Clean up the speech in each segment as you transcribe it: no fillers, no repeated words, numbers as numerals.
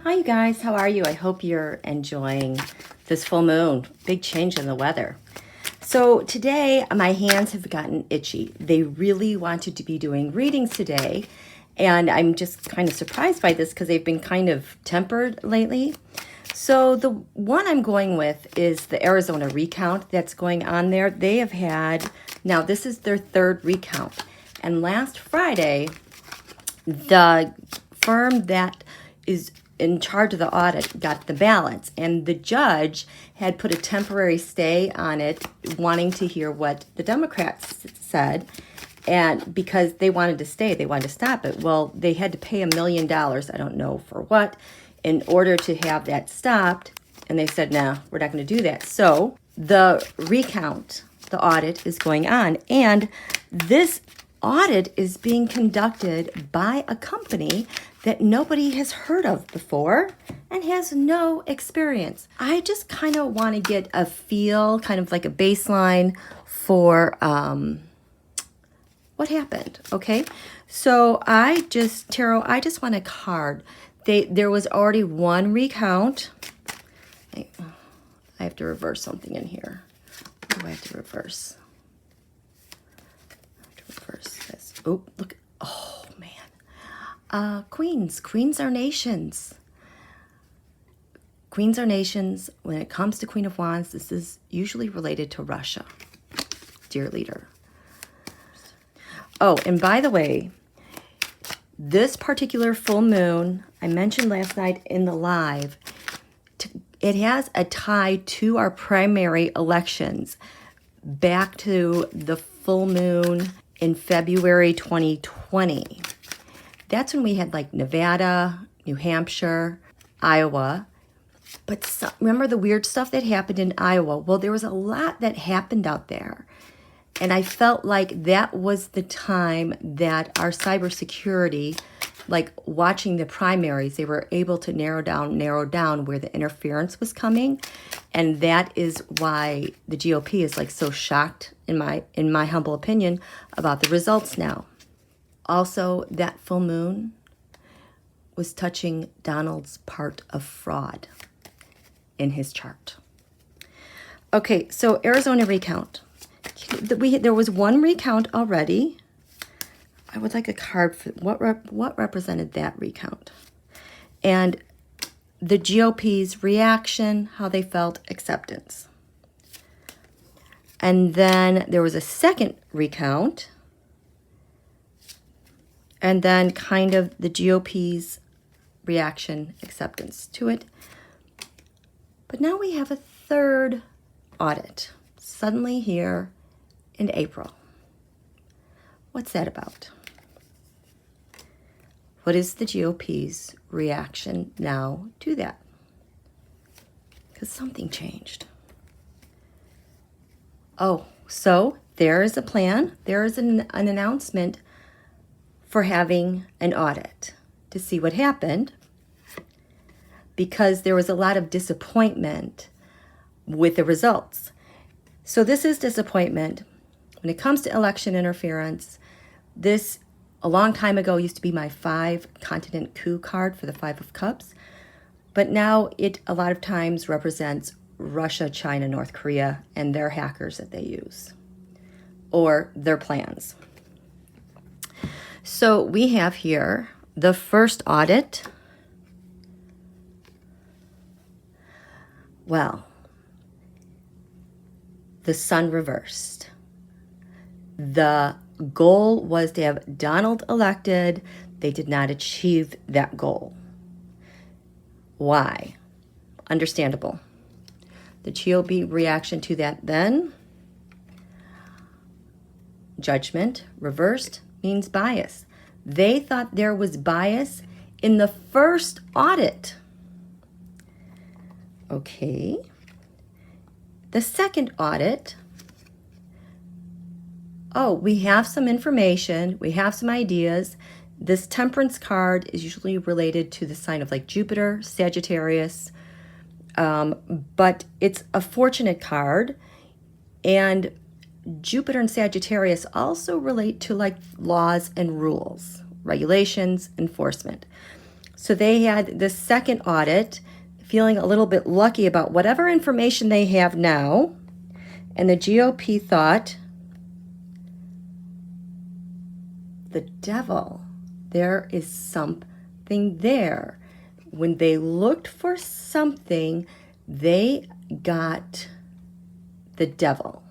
Hi you guys, how are you? I hope you're enjoying this full moon. Big change in the weather. So today my hands have gotten itchy. They really wanted to be doing readings today, and I'm just kind of surprised by this because they've been kind of tempered lately. So the one I'm going with is the Arizona recount that's going on there. They have had, now this is their third recount, and last Friday the firm that is in charge of the audit got the balance, and the judge had put a temporary stay on it, wanting to hear what the Democrats said, and because they wanted to stay, they wanted to stop it. Well, they had to pay $1 million, I don't know for what, in order to have that stopped, and they said, no, we're not going to do that. So the recount, the audit is going on, and this audit is being conducted by a company that nobody has heard of before and has no experience. I just kind of want to get a feel, kind of like a baseline for what happened, okay? So I just want a card. There was already one recount. I have to reverse something in here. What do I have to reverse? This. Oh, look. Oh, man. Queens. Queens are nations. Queens are nations. When it comes to Queen of Wands, this is usually related to Russia. Dear leader. Oh, and by the way, this particular full moon, I mentioned last night in the live, it has a tie to our primary elections back to the full moon in February 2020. That's when we had like Nevada, New Hampshire, Iowa. But remember the weird stuff that happened in Iowa? Well, there was a lot that happened out there. And I felt like that was the time that our cybersecurity, like watching the primaries, they were able to narrow down where the interference was coming. And that is why the GOP is like so shocked, in my humble opinion, about the results now. Also, that full moon was touching Donald's part of fraud in his chart. Okay, so Arizona recount. There was one recount already. I would like a card for what represented that recount. And the GOP's reaction, how they felt, acceptance. And then there was a second recount. And then kind of the GOP's reaction, acceptance to it. But now we have a third audit suddenly here in April. What's that about? What is the GOP's reaction now to that? Because something changed. Oh, so there is a plan. There is an announcement for having an audit to see what happened, because there was a lot of disappointment with the results. So this is disappointment. When it comes to election interference, this a long time ago used to be my 5-continent coup card for the 5 of Cups, but now it a lot of times represents Russia, China, North Korea, and their hackers that they use, or their plans. So we have here the first audit. Well, the sun reversed. The goal was to have Donald elected. They did not achieve that goal. Why? Understandable. The GOP reaction to that then, judgment reversed means bias. They thought there was bias in the first audit. Okay. The second audit, oh, we have some information, we have some ideas. This temperance card is usually related to the sign of like Jupiter, Sagittarius, but it's a fortunate card, and Jupiter and Sagittarius also relate to like laws and rules, regulations, enforcement. So they had the second audit, feeling a little bit lucky about whatever information they have now. And the GOP thought, the devil, there is something there. When they looked for something, they got the devil.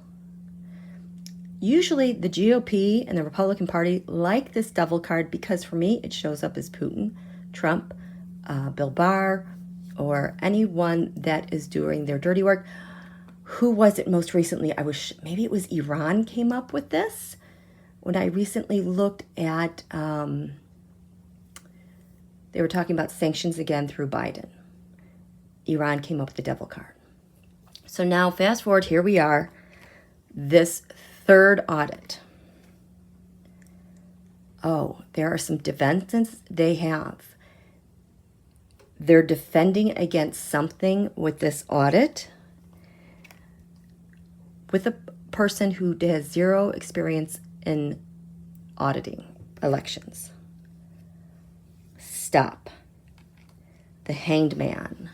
Usually the GOP and the Republican Party like this devil card because for me it shows up as Putin, Trump, Bill Barr, or anyone that is doing their dirty work. Who was it most recently? Maybe it was Iran came up with this. When I recently looked at, they were talking about sanctions again through Biden. Iran came up with the devil card. So now fast forward, here we are, this third audit. Oh, there are some defenses they have. They're defending against something with this audit with a person who has zero experience in auditing elections. Stop. The hanged man.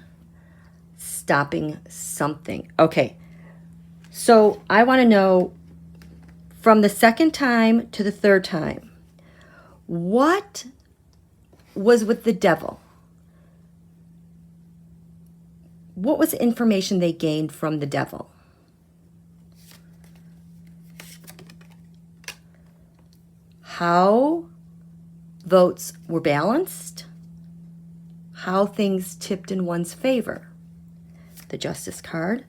Stopping something. Okay, so I want to know from the second time to the third time, what was with the devil? What was the information they gained from the devil? How votes were balanced? How things tipped in one's favor? The Justice card.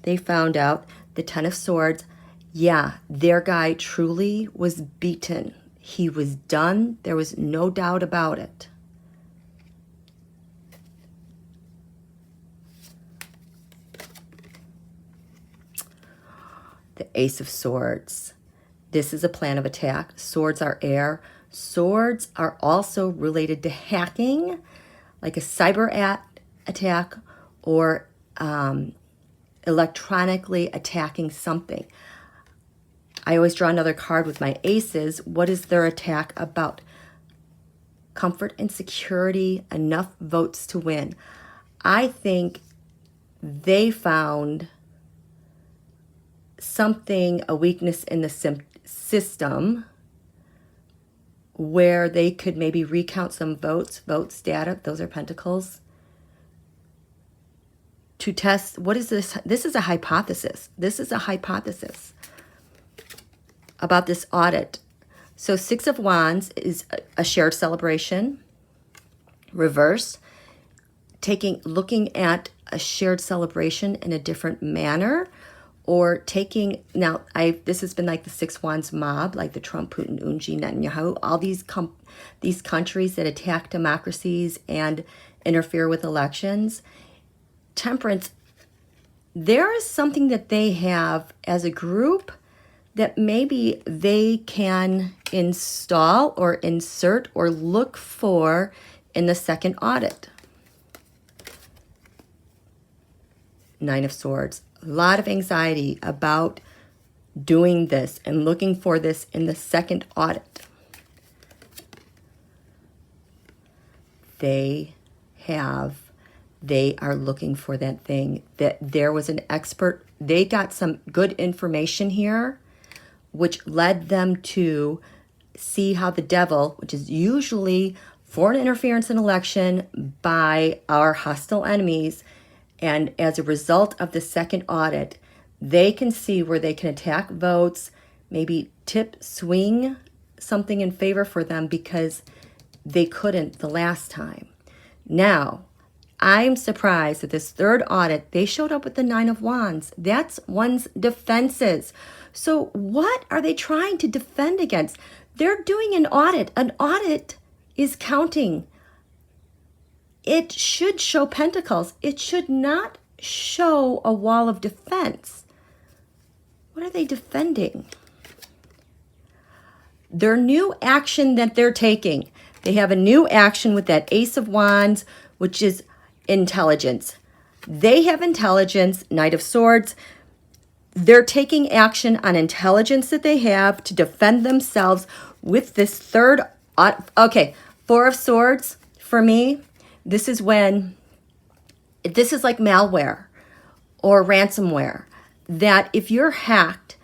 They found out the Ten of Swords. Yeah, their guy truly was beaten. He was done. There was no doubt about it. The Ace of Swords. This is a plan of attack. Swords are air. Swords are also related to hacking, like a cyber attack or electronically attacking something. I always draw another card with my aces. What is their attack about? Comfort and security, enough votes to win. I think they found something, a weakness in the system where they could maybe recount some votes data, those are pentacles, to test, what is this? This is a hypothesis. This is a hypothesis about this audit. So Six of Wands is a shared celebration. Reverse, looking at a shared celebration in a different manner, or taking, now this has been like the Six Wands mob, like the Trump, Putin, Unji, Netanyahu, all these countries that attack democracies and interfere with elections. Temperance, there is something that they have as a group that maybe they can install or insert or look for in the second audit. Nine of Swords. A lot of anxiety about doing this and looking for this in the second audit. They are looking for that thing, that there was an expert. They got some good information here, which led them to see how the devil, which is usually foreign interference in election by our hostile enemies, and as a result of the second audit, they can see where they can attack votes, maybe swing something in favor for them because they couldn't the last time. Now, I'm surprised that this third audit, they showed up with the Nine of Wands. That's one's defenses. So what are they trying to defend against? They're doing an audit. An audit is counting. It should show pentacles. It should not show a wall of defense. What are they defending? Their new action that they're taking. They have a new action with that Ace of Wands, which is intelligence. They have intelligence, Knight of Swords. They're taking action on intelligence that they have to defend themselves with this third. Okay, Four of Swords for me. This is when, this is like malware or ransomware, that if you're hacked,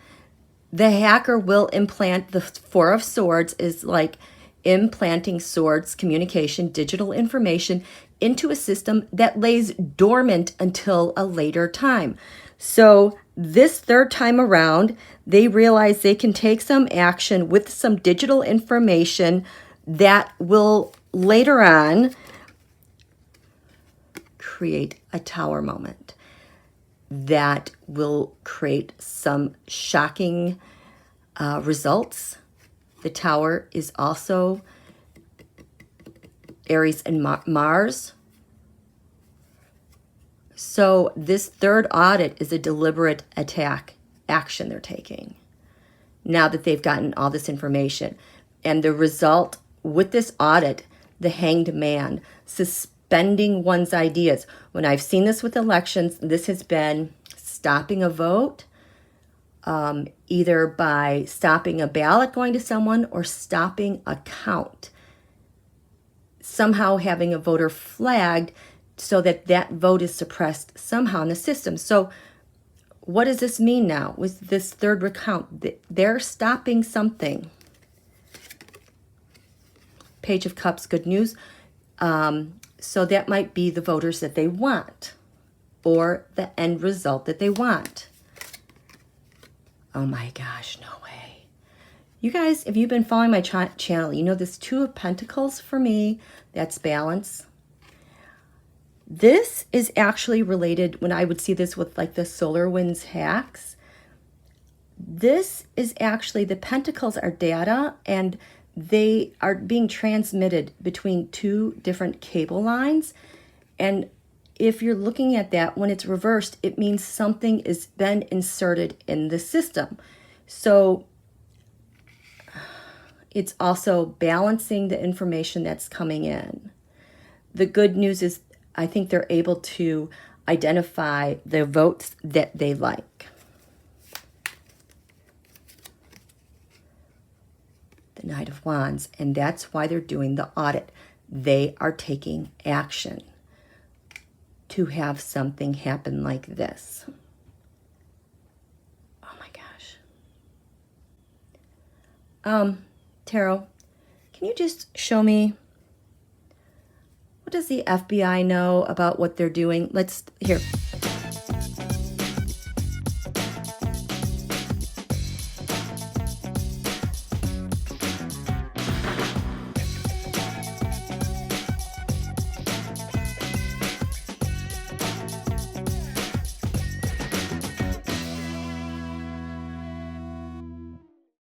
the hacker will implant, the Four of Swords is like implanting swords, communication, digital information into a system that lays dormant until a later time. So this third time around, they realize they can take some action with some digital information that will later on create a tower moment that will create some shocking results. The tower is also Aries and Mars. So this third audit is a deliberate attack action they're taking now that they've gotten all this information. And the result with this audit, the Hanged Man, suspending one's ideas. When I've seen this with elections, this has been stopping a vote, either by stopping a ballot going to someone or stopping a count. Somehow having a voter flagged so that that vote is suppressed somehow in the system. So what does this mean now with this third recount? They're stopping something. Page of Cups, good news. So that might be the voters that they want or the end result that they want. Oh my gosh, no way. You guys, if you've been following my channel, you know this Two of Pentacles for me, that's balance. This is actually related when I would see this with like the solar winds hacks. This is actually, the pentacles are data and they are being transmitted between two different cable lines. And if you're looking at that, when it's reversed, it means something has been inserted in the system. So it's also balancing the information that's coming in. The good news is I think they're able to identify the votes that they like. The Knight of Wands, and that's why they're doing the audit. They are taking action to have something happen like this. Oh my gosh. Tarot, can you just show me, what does the FBI know about what they're doing? Here,